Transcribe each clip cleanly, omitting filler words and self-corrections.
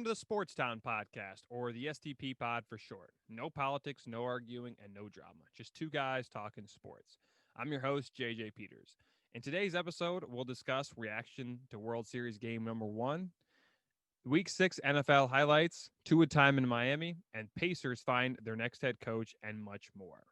to the Sports Town podcast, or the STP pod for short. No politics, no arguing, and no drama. Just two guys talking sports. I'm your host, JJ Peters. In today's episode, we'll discuss reaction to World Series game number one, Week 6 NFL highlights, Tua time in Miami, and Pacers find their next head coach, and much more.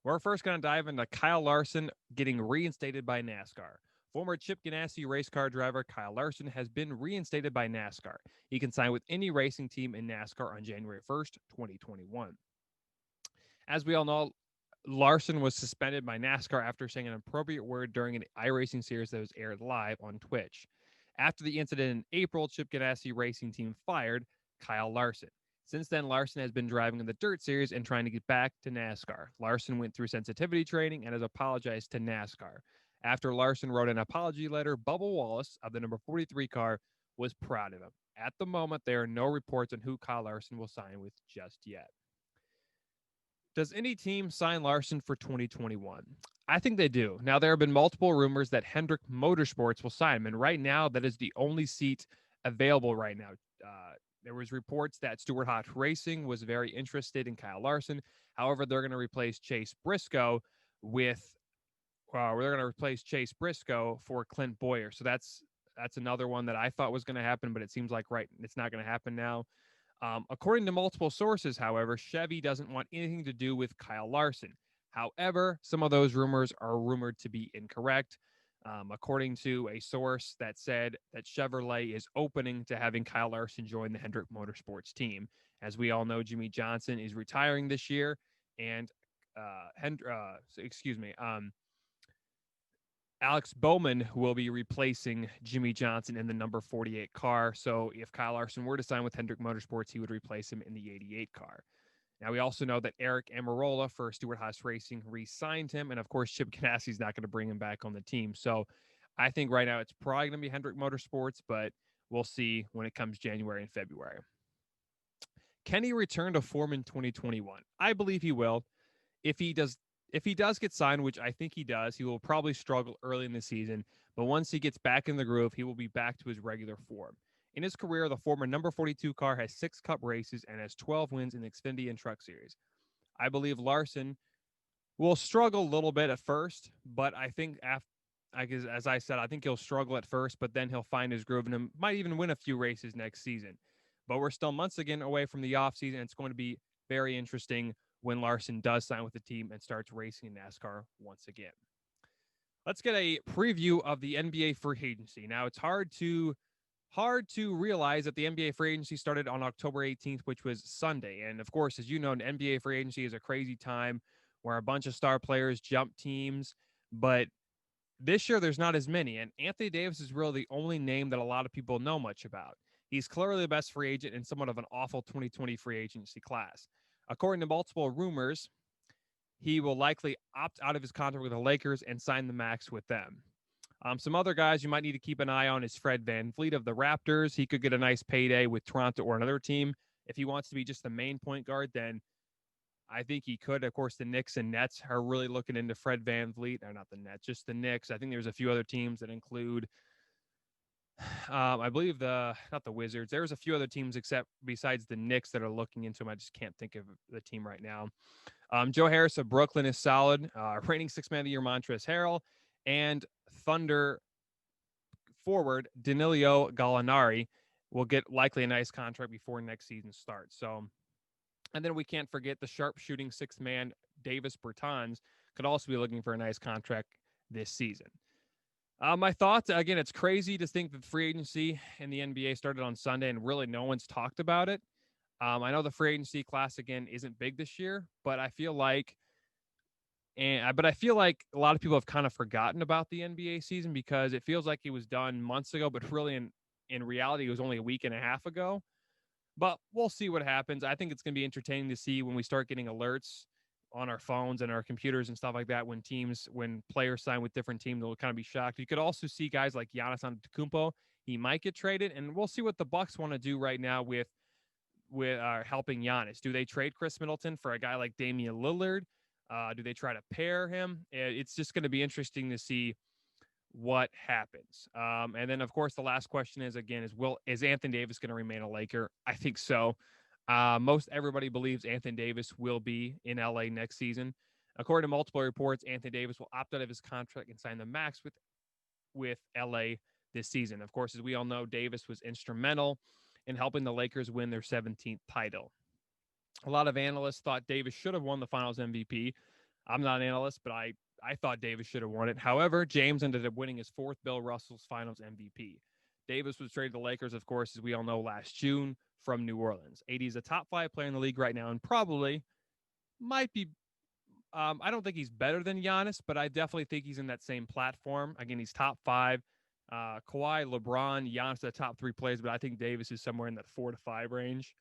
We're first going to dive into Kyle Larson getting reinstated by NASCAR. Former Chip Ganassi race car driver Kyle Larson has been reinstated by NASCAR. He can sign with any racing team in NASCAR on January 1st, 2021. As we all know, Larson was suspended by NASCAR after saying an inappropriate word during an iRacing series that was aired live on Twitch. After the incident in April, Chip Ganassi racing team fired Kyle Larson. Since then, Larson has been driving in the Dirt Series and trying to get back to NASCAR. Larson went through sensitivity training and has apologized to NASCAR. After Larson wrote an apology letter, Bubba Wallace of the number 43 car was proud of him. At the moment, there are no reports on who Kyle Larson will sign with just yet. Does any team sign Larson for 2021? I think they do. Now, there have been multiple rumors that Hendrick Motorsports will sign him, and right now, that is the only seat available right now. There was reports that Stewart Haas Racing was very interested in Kyle Larson. However, they're going to replace Chase Briscoe for Clint Boyer. So that's another one that I thought was going to happen, but it seems like it's not going to happen now. According to multiple sources, however, Chevy doesn't want anything to do with Kyle Larson. However, some of those rumors are rumored to be incorrect. According to a source that said that Chevrolet is opening to having Kyle Larson join the Hendrick Motorsports team. As we all know, Jimmy Johnson is retiring this year, and Alex Bowman will be replacing Jimmy Johnson in the number 48 car. So if Kyle Larson were to sign with Hendrick Motorsports, he would replace him in the 88 car. Now, we also know that Eric Amarola for Stewart Haas Racing re-signed him. And, of course, Chip Ganassi's not going to bring him back on the team. So I think right now it's probably going to be Hendrick Motorsports, but we'll see when it comes January and February. Can he return to form in 2021? I believe he will. If he does get signed, which I think he does, he will probably struggle early in the season. But once he gets back in the groove, he will be back to his regular form. In his career, the former number 42 car has 6 Cup races and has 12 wins in the Xfinity and Truck Series. I believe Larson will struggle a little bit at first, but I think as I said, I think he'll struggle at first, but then he'll find his groove and might even win a few races next season. But we're still months again away from the offseason. It's going to be very interesting when Larson does sign with the team and starts racing in NASCAR once again. Let's get a preview of the NBA free agency. Now, it's hard to realize that the NBA free agency started on October 18th, which was Sunday. And of course, as you know, an NBA free agency is a crazy time where a bunch of star players jump teams. But this year, there's not as many. And Anthony Davis is really the only name that a lot of people know much about. He's clearly the best free agent in somewhat of an awful 2020 free agency class. According to multiple rumors, he will likely opt out of his contract with the Lakers and sign the max with them. Some other guys you might need to keep an eye on is Fred VanVleet of the Raptors. He could get a nice payday with Toronto or another team. If he wants to be just the main point guard, then I think he could. Of course, the Knicks and Nets are really looking into Fred VanVleet. Or not the Nets, just the Knicks. I think there's a few other teams that include, I believe not the Wizards. There's a few other teams besides the Knicks that are looking into him. I just can't think of the team right now. Joe Harris of Brooklyn is solid. Reigning Sixth Man of the Year Montrezl Harrell, and Thunder forward Danilo Gallinari will get likely a nice contract before next season starts. So, and then we can't forget the sharpshooting sixth man Davis Bertans could also be looking for a nice contract this season. My thoughts, again, it's crazy to think that free agency in the NBA started on Sunday and really no one's talked about it. I know the free agency class, again, isn't big this year, but I feel like a lot of people have kind of forgotten about the NBA season because it feels like it was done months ago, but really in reality, it was only a week and a half ago. But we'll see what happens. I think it's going to be entertaining to see when we start getting alerts on our phones and our computers and stuff like that when players sign with different teams, they'll kind of be shocked. You could also see guys like Giannis Antetokounmpo. He might get traded, and we'll see what the Bucks want to do right now with helping Giannis. Do they trade Chris Middleton for a guy like Damian Lillard? Do they try to pair him? It's just going to be interesting to see what happens. And then, of course, the last question is again is Anthony Davis going to remain a Laker? I think so. Most everybody believes Anthony Davis will be in LA next season. According to multiple reports, Anthony Davis will opt out of his contract and sign the max with LA this season. Of course, as we all know, Davis was instrumental in helping the Lakers win their 17th title. A lot of analysts thought Davis should have won the Finals MVP. I'm not an analyst, but I thought Davis should have won it. However, James ended up winning his fourth Bill Russell's Finals MVP. Davis was traded to the Lakers, of course, as we all know, last June from New Orleans. AD is a top 5 player in the league right now and probably might be I don't think he's better than Giannis, but I definitely think he's in that same platform. Again, he's top 5. Kawhi, LeBron, Giannis, the top 3 players, but I think Davis is somewhere in that 4 to 5 range.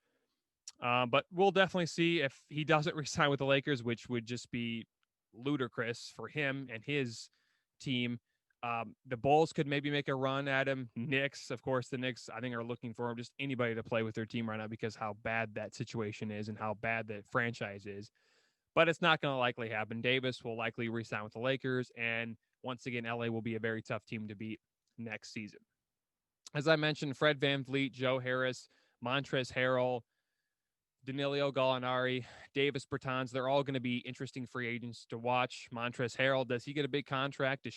But we'll definitely see if he doesn't resign with the Lakers, which would just be ludicrous for him and his team. The Bulls could maybe make a run at him. Knicks, of course, the Knicks, I think, are looking for him, just anybody to play with their team right now because how bad that situation is and how bad the franchise is. But it's not going to likely happen. Davis will likely re-sign with the Lakers, and once again, LA will be a very tough team to beat next season. As I mentioned, Fred VanVleet, Joe Harris, Montrezl Harrell, Danilo Gallinari, Davis Bertans, they're all going to be interesting free agents to watch. Montrezl Harrell, does he get a big contract?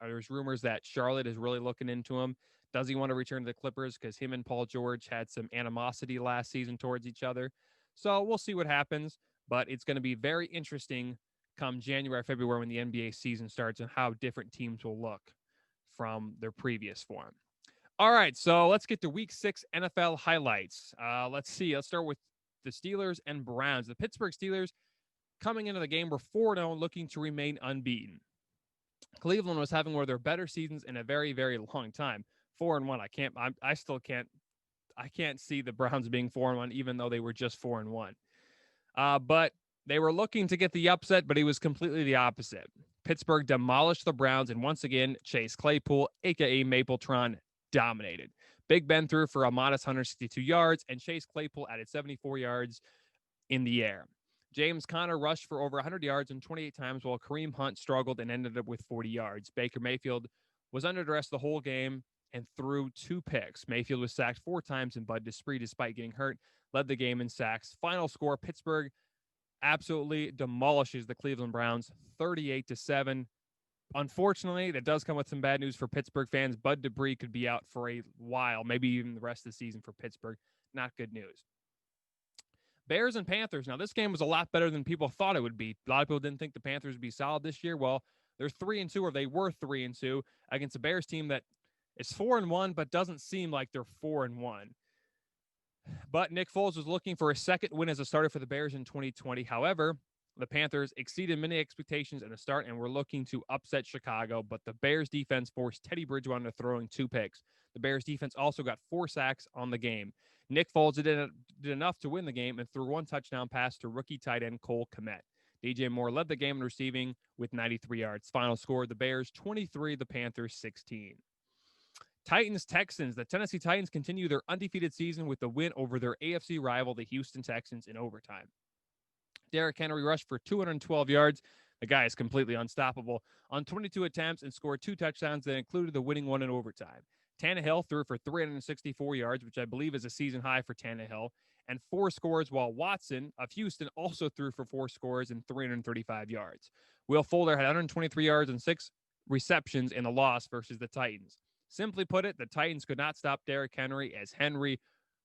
There's rumors that Charlotte is really looking into him. Does he want to return to the Clippers? Because him and Paul George had some animosity last season towards each other. So we'll see what happens. But it's going to be very interesting come January, February when the NBA season starts and how different teams will look from their previous form. All right, so let's get to Week 6 NFL highlights. Let's see. Let's start with the Steelers and Browns. The Pittsburgh Steelers coming into the game were 4-0, looking to remain unbeaten. Cleveland was having one of their better seasons in a very, very long time. 4-1. I can't see the Browns being 4-1, even though they were just 4-1. But they were looking to get the upset, but it was completely the opposite. Pittsburgh demolished the Browns, and once again, Chase Claypool, a.k.a. Mapletron, dominated. Big Ben threw for a modest 162 yards, and Chase Claypool added 74 yards in the air. James Conner rushed for over 100 yards and 28 times, while Kareem Hunt struggled and ended up with 40 yards. Baker Mayfield was under duress the whole game and threw 2 picks. Mayfield was sacked 4 times, and Bud Dupree, despite getting hurt, led the game in sacks. Final score, Pittsburgh absolutely demolishes the Cleveland Browns 38-7. Unfortunately, that does come with some bad news for Pittsburgh fans. Bud Dupree could be out for a while, maybe even the rest of the season for Pittsburgh. Not good news. Bears and Panthers. Now, this game was a lot better than people thought it would be. A lot of people didn't think the Panthers would be solid this year. Well, they're 3-2, or they were 3-2 against a Bears team that is 4-1, but doesn't seem like they're 4-1. But Nick Foles was looking for a second win as a starter for the Bears in 2020. However, the Panthers exceeded many expectations in the start and were looking to upset Chicago, but the Bears defense forced Teddy Bridgewater into throwing 2 picks. The Bears defense also got 4 sacks on the game. Nick Foles did enough to win the game and threw 1 touchdown pass to rookie tight end Cole Kmet. DJ Moore led the game in receiving with 93 yards. Final score, the Bears 23, the Panthers 16. Titans-Texans. The Tennessee Titans continue their undefeated season with the win over their AFC rival, the Houston Texans, in overtime. Derrick Henry rushed for 212 yards. The guy is completely unstoppable on 22 attempts and scored 2 touchdowns that included the winning one in overtime. Tannehill threw for 364 yards, which I believe is a season high for Tannehill, and 4 scores, while Watson of Houston also threw for 4 scores and 335 yards. Will Fuller had 123 yards and 6 receptions in the loss versus the Titans. Simply put it, the Titans could not stop Derrick Henry as Henry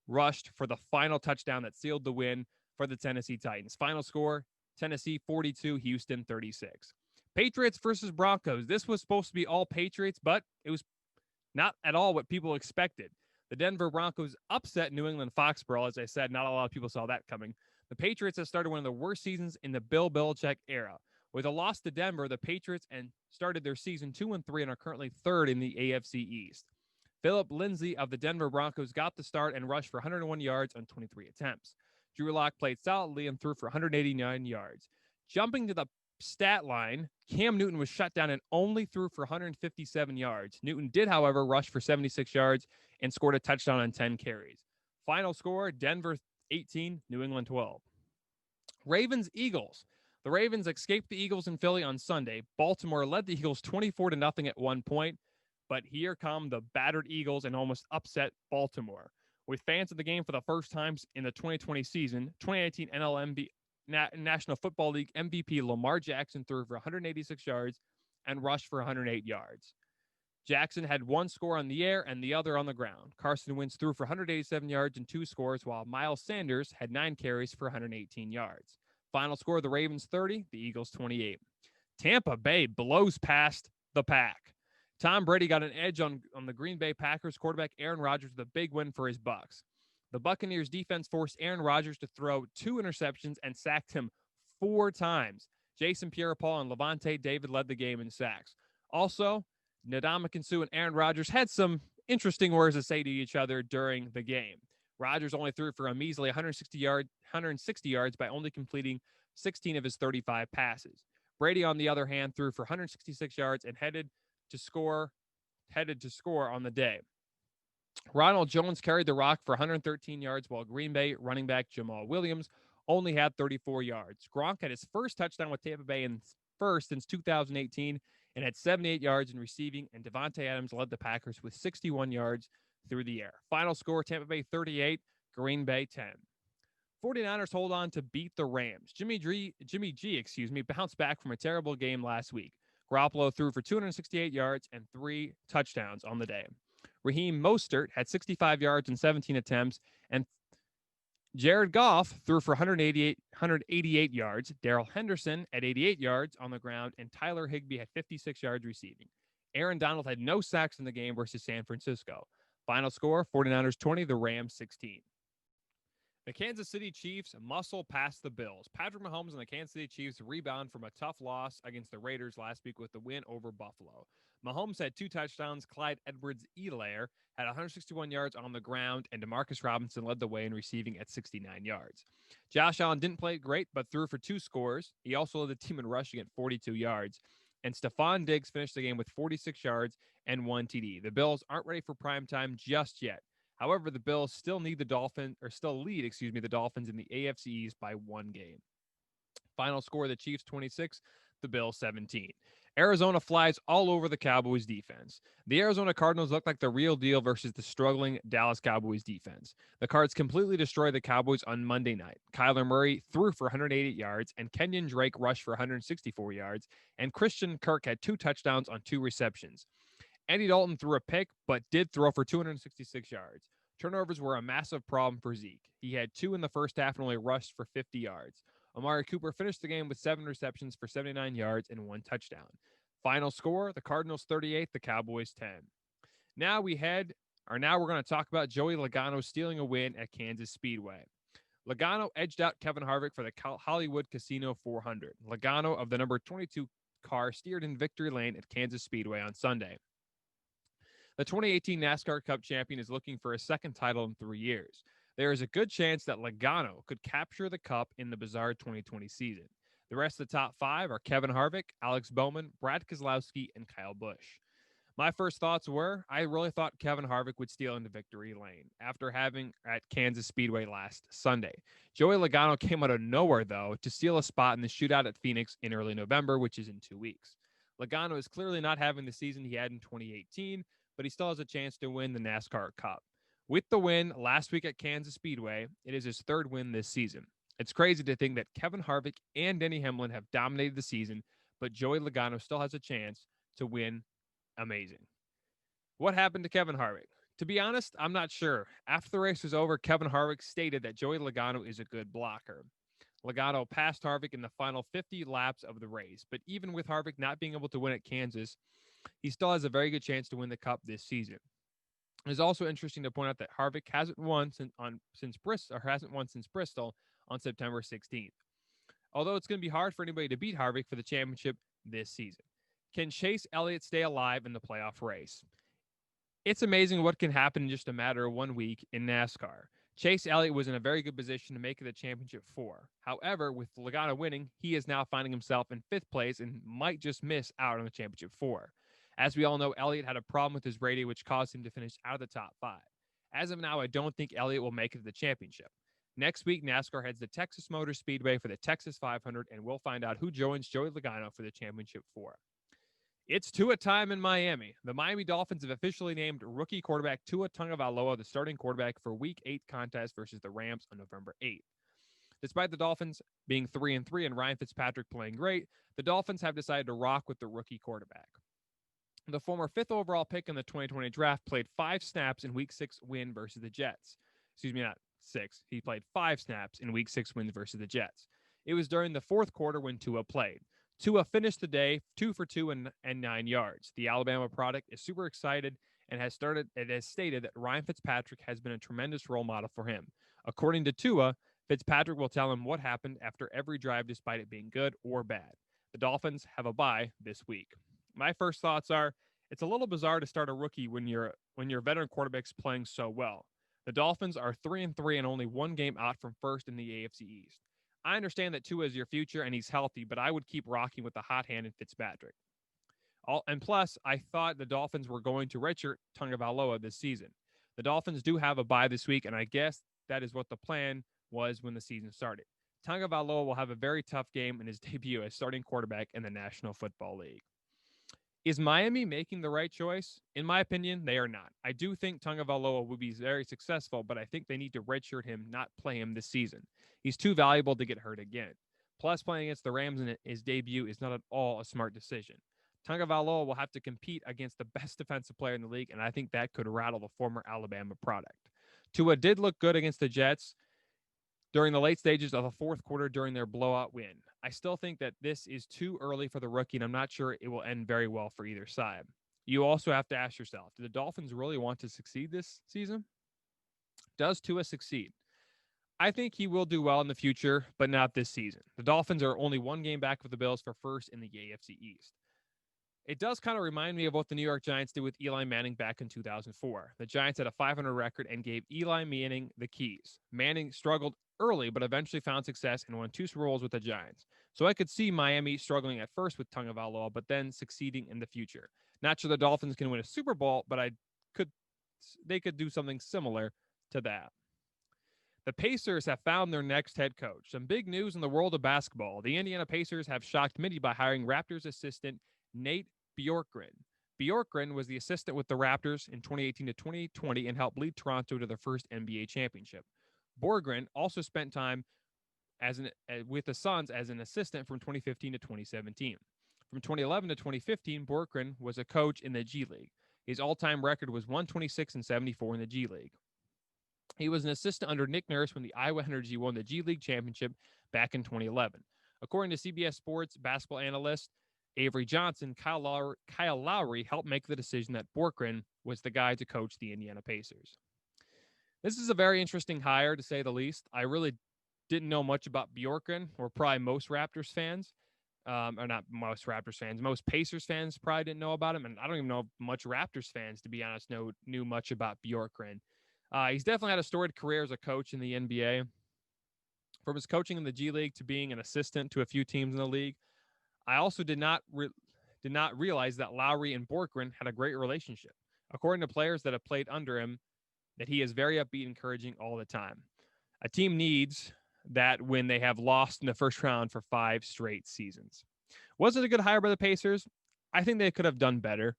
rushed for the final touchdown that sealed the win for the Tennessee Titans. Final score, Tennessee 42, Houston 36. Patriots versus Broncos. This was supposed to be all Patriots, but it was not at all what people expected. The Denver Broncos upset New England Foxborough. As I said, not a lot of people saw that coming. The Patriots have started one of the worst seasons in the Bill Belichick era. With a loss to Denver, the Patriots started their season 2-3 and are currently 3rd in the AFC East. Philip Lindsay of the Denver Broncos got the start and rushed for 101 yards on 23 attempts. Drew Lock played solidly and threw for 189 yards. Jumping to the stat line, Cam Newton was shut down and only threw for 157 yards. Newton did, however, rush for 76 yards and scored a touchdown on 10 carries. Final score, Denver 18, New England 12. Ravens-Eagles. The Ravens escaped the Eagles in Philly on Sunday. Baltimore led the Eagles 24-0 at one point, but here come the battered Eagles and almost upset Baltimore. With fans at the game for the first time in the 2020 season, 2018 National Football League MVP Lamar Jackson threw for 186 yards and rushed for 108 yards. Jackson had one score on the air and the other on the ground. Carson Wentz threw for 187 yards and 2 scores, while Miles Sanders had 9 carries for 118 yards. Final score, the Ravens 30, the Eagles 28. Tampa Bay blows past the Pack. Tom Brady got an edge on the Green Bay Packers quarterback Aaron Rodgers with a big win for his Bucs. The Buccaneers defense forced Aaron Rodgers to throw 2 interceptions and sacked him 4 times. Jason Pierre-Paul and Levante David led the game in sacks. Also, Ndamukong Suh and Aaron Rodgers had some interesting words to say to each other during the game. Rodgers only threw for a measly 160 yards by only completing 16 of his 35 passes. Brady, on the other hand, threw for 166 yards and headed to score on the day. Ronald Jones carried the rock for 113 yards, while Green Bay running back Jamal Williams only had 34 yards. Gronk had his first touchdown with Tampa Bay since 2018 and had 78 yards in receiving, and Devontae Adams led the Packers with 61 yards through the air. Final score, Tampa Bay 38, Green Bay 10. 49ers hold on to beat the Rams. Jimmy G, bounced back from a terrible game last week. Garoppolo threw for 268 yards and 3 touchdowns on the day. Raheem Mostert had 65 yards and 17 attempts, and Jared Goff threw for 188 yards. Darrell Henderson at 88 yards on the ground, and Tyler Higbee had 56 yards receiving. Aaron Donald had no sacks in the game versus San Francisco. Final score, 49ers 20, the Rams 16. The Kansas City Chiefs muscle past the Bills. Patrick Mahomes and the Kansas City Chiefs rebound from a tough loss against the Raiders last week with the win over Buffalo. Mahomes had 2 touchdowns. Clyde Edwards-Helaire had 161 yards on the ground, and Demarcus Robinson led the way in receiving at 69 yards. Josh Allen didn't play great, but threw for 2 scores. He also led the team in rushing at 42 yards. And Stephon Diggs finished the game with 46 yards and 1 TD. The Bills aren't ready for prime time just yet. However, the Bills still lead the Dolphins in the AFC East by 1 game. Final score, the Chiefs 26, the Bills 17. Arizona flies all over the Cowboys defense. The Arizona Cardinals look like the real deal versus the struggling Dallas Cowboys defense. The Cards completely destroyed the Cowboys on Monday night. Kyler Murray threw for 188 yards, and Kenyon Drake rushed for 164 yards, and Christian Kirk had 2 touchdowns on 2 receptions. Andy Dalton threw a pick, but did throw for 266 yards. Turnovers were a massive problem for Zeke. He had 2 in the first half and only rushed for 50 yards. Amari Cooper finished the game with 7 receptions for 79 yards and 1 touchdown. Final score, the Cardinals 38, the Cowboys 10. Now we're going to talk about Joey Logano stealing a win at Kansas Speedway. Logano edged out Kevin Harvick for the Hollywood Casino 400. Logano of the number 22 car steered in victory lane at Kansas Speedway on Sunday. The 2018 NASCAR Cup champion is looking for a second title in 3 years. There is a good chance that Logano could capture the Cup in the bizarre 2020 season. The rest of the top 5 are Kevin Harvick, Alex Bowman, Brad Keselowski, and Kyle Busch. My first thoughts were, I really thought Kevin Harvick would steal into victory lane after having at Kansas Speedway last Sunday. Joey Logano came out of nowhere, though, to steal a spot in the shootout at Phoenix in early November, which is in 2 weeks. Logano is clearly not having the season he had in 2018, but he still has a chance to win the NASCAR Cup. With the win last week at Kansas Speedway, it is his 3rd win this season. It's crazy to think that Kevin Harvick and Denny Hamlin have dominated the season, but Joey Logano still has a chance to win. Amazing. What happened to Kevin Harvick? To be honest, I'm not sure. After the race was over, Kevin Harvick stated that Joey Logano is a good blocker. Logano passed Harvick in the final 50 laps of the race, but even with Harvick not being able to win at Kansas, he still has a very good chance to win the Cup this season. It's also interesting to point out that Harvick hasn't won since Bristol on September 16th. Although it's going to be hard for anybody to beat Harvick for the championship this season. Can Chase Elliott stay alive in the playoff race? It's amazing what can happen in just a matter of 1 week in NASCAR. Chase Elliott was in a very good position to make it the championship 4. However, with Logano winning, he is now finding himself in 5th place and might just miss out on the championship 4. As we all know, Elliott had a problem with his radio, which caused him to finish out of the top 5. As of now, I don't think Elliott will make it to the championship. Next week, NASCAR heads to Texas Motor Speedway for the Texas 500, and we'll find out who joins Joey Logano for the championship four. It's Tua time in Miami. The Miami Dolphins have officially named rookie quarterback Tua Tagovailoa the starting quarterback for Week 8 contest versus the Rams on November 8th. Despite the Dolphins being 3-3 and Ryan Fitzpatrick playing great, the Dolphins have decided to rock with the rookie quarterback. The former 5th overall pick in the 2020 draft played 5 snaps in Week 6 win versus the Jets. Excuse me, not 6. He played 5 snaps in Week 6 wins versus the Jets. It was during the fourth quarter when Tua played. Tua finished the day 2 for 2 and 9 yards. The Alabama product is super excited and has stated that Ryan Fitzpatrick has been a tremendous role model for him. According to Tua, Fitzpatrick will tell him what happened after every drive despite it being good or bad. The Dolphins have a bye this week. My first thoughts are it's a little bizarre to start a rookie when your veteran quarterback's playing so well. The Dolphins are 3-3 and only one game out from first in the AFC East. I understand that Tua is your future and he's healthy, but I would keep rocking with the hot hand in Fitzpatrick. And plus, I thought the Dolphins were going to redshirt Tagovailoa this season. The Dolphins do have a bye this week, and I guess that is what the plan was when the season started. Tagovailoa will have a very tough game in his debut as starting quarterback in the National Football League. Is Miami making the right choice? In my opinion, they are not. I do think Tagovailoa will be very successful, but I think they need to redshirt him, not play him this season. He's too valuable to get hurt again. Plus, playing against the Rams in his debut is not at all a smart decision. Tagovailoa will have to compete against the best defensive player in the league, and I think that could rattle the former Alabama product. Tua did look good against the Jets during the late stages of the fourth quarter during their blowout win. I still think that this is too early for the rookie, and I'm not sure it will end very well for either side. You also have to ask yourself, do the Dolphins really want to succeed this season? Does Tua succeed? I think he will do well in the future, but not this season. The Dolphins are only one game back of the Bills for first in the AFC East. It does kind of remind me of what the New York Giants did with Eli Manning back in 2004. The Giants had a 500 record and gave Eli Manning the keys. Manning struggled early, but eventually found success and won 2 Super Bowls with the Giants. So I could see Miami struggling at first with Tagovailoa, but then succeeding in the future. Not sure the Dolphins can win a Super Bowl, but they could do something similar to that. The Pacers have found their next head coach. Some big news in the world of basketball. The Indiana Pacers have shocked many by hiring Raptors assistant Nate Bjorkgren. Bjorkgren was the assistant with the Raptors in 2018 to 2020 and helped lead Toronto to their first NBA championship. Bjorkgren also spent time with the Suns as an assistant from 2015 to 2017. From 2011 to 2015, Bjorkgren was a coach in the G League. His all-time record was 126-74 in the G League. He was an assistant under Nick Nurse when the Iowa Energy won the G League championship back in 2011. According to CBS Sports basketball analyst Avery Johnson, Kyle Lowry helped make the decision that Bjorkgren was the guy to coach the Indiana Pacers. This is a very interesting hire, to say the least. I really didn't know much about Bjorkgren, or probably most Raptors fans. Or not most Raptors fans. Most Pacers fans probably didn't know about him, and I don't even know if much Raptors fans, to be honest, knew much about Bjorkgren. He's definitely had a storied career as a coach in the NBA. From his coaching in the G League to being an assistant to a few teams in the league, I also did not realize that Lowry and Bjorkgren had a great relationship. According to players that have played under him, that he is very upbeat, encouraging all the time. A team needs that when they have lost in the first round for 5 straight seasons. Was it a good hire by the Pacers? I think they could have done better.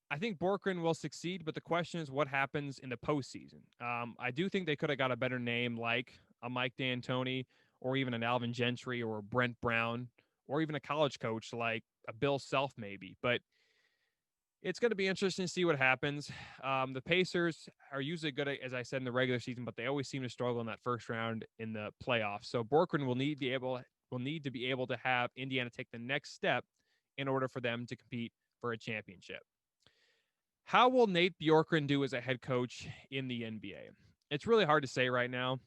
I think Bjorkgren will succeed, but the question is what happens in the postseason. I do think they could have got a better name like a Mike D'Antoni or even an Alvin Gentry or a Brent Brown or even a college coach like a Bill Self maybe. But it's going to be interesting to see what happens. The Pacers are usually good, as I said, in the regular season, but they always seem to struggle in that first round in the playoffs. So Bjorkgren will need to be able to have Indiana take the next step in order for them to compete for a championship. How will Nate Bjorkgren do as a head coach in the NBA? It's really hard to say right now.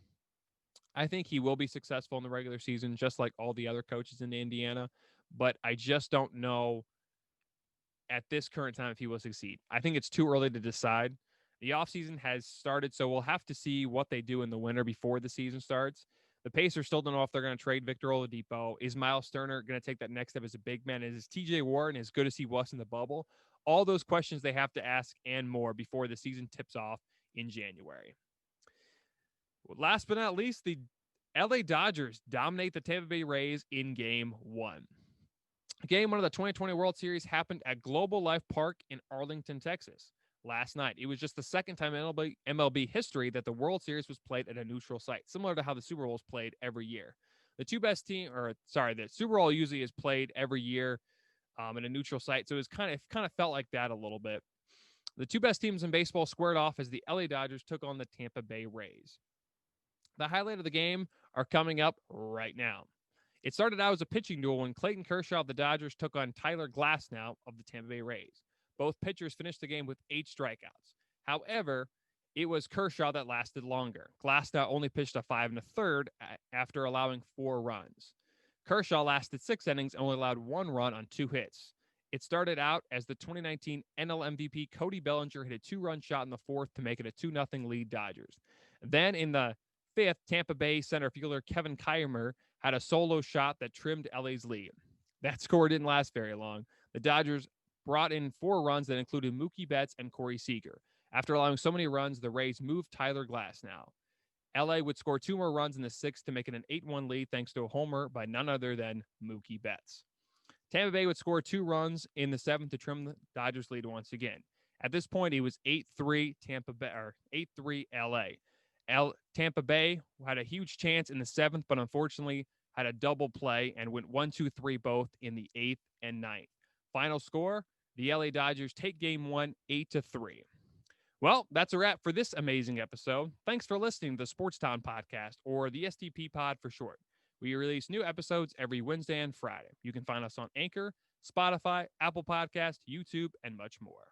I think he will be successful in the regular season, just like all the other coaches in Indiana, but I just don't know at this current time if he will succeed. I think it's too early to decide. The offseason has started, so we'll have to see what they do in the winter before the season starts. The Pacers still don't know if they're going to trade Victor Oladipo. Is Miles Turner going to take that next step as a big man? Is TJ Warren as good as he was in the bubble? All those questions they have to ask and more before the season tips off in January. Last but not least, the LA Dodgers dominate the Tampa Bay Rays in Game 1. Game 1 of the 2020 World Series happened at Global Life Park in Arlington, Texas. Last night. It was just the second time in MLB history that the World Series was played at a neutral site, similar to how the Super Bowl is played every year. The Super Bowl usually is played every year in a neutral site, so it kind of felt like that a little bit. The two best teams in baseball squared off as the LA Dodgers took on the Tampa Bay Rays. The highlight of the game are coming up right now. It started out as a pitching duel when Clayton Kershaw of the Dodgers took on Tyler Glasnow of the Tampa Bay Rays. Both pitchers finished the game with 8 strikeouts. However, it was Kershaw that lasted longer. Glasnow only pitched a 5 1/3 after allowing 4 runs. Kershaw lasted 6 innings and only allowed 1 run on 2 hits. It started out as the 2019 NL MVP Cody Bellinger hit a 2-run shot in the 4th to make it a 2-0 lead Dodgers. Then in the 5th, Tampa Bay center fielder Kevin Kiermaier had a solo shot that trimmed LA's lead. That score didn't last very long. The Dodgers brought in 4 runs that included Mookie Betts and Corey Seager. After allowing so many runs, the Rays moved Tyler Glasnow. LA would score 2 more runs in the 6th to make it an 8-1 lead thanks to a homer by none other than Mookie Betts. Tampa Bay would score 2 runs in the 7th to trim the Dodgers' lead once again. At this point, it was 8-3 Tampa Bay or 8-3 LA. Tampa Bay had a huge chance in the 7th, but unfortunately had a double play and went 1-2-3 both in the 8th and 9th. Final score, the LA Dodgers take Game 1 8-3. Well, that's a wrap for this amazing episode. Thanks for listening to the Sports Town Podcast, or the STP Pod for short. We release new episodes every Wednesday and Friday. You can find us on Anchor, Spotify, Apple Podcasts, YouTube, and much more.